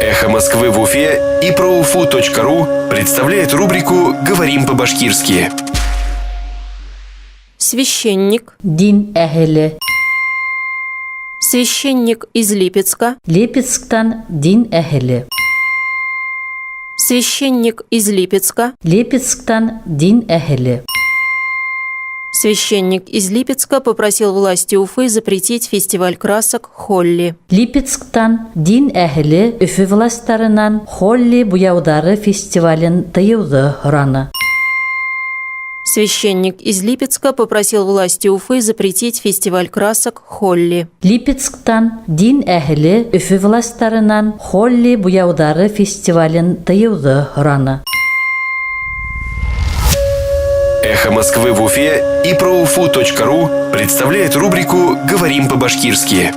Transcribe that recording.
«Эхо Москвы» в Уфе и ProUFU.ru представляет рубрику «Говорим по-башкирски». Священник. Дин әһеле. Священник из Липецка. Липецктан дин әһеле. Священник из Липецка. Липецктан дин әһеле. Священник из Липецка попросил власти Уфы запретить фестиваль красок «Холли». Липецктан дин әһеле Өфе властарынан Холли буяудары фестивален тыюды һораны. Священник из Липецка попросил власти Уфы запретить фестиваль красок «Холли». Липецктан дин әһеле Өфе властарынан Холли буяудары фестивален тыюды һораны. «Эхо Москвы» в Уфе и ProUFU.ru представляет рубрику «Говорим по-башкирски».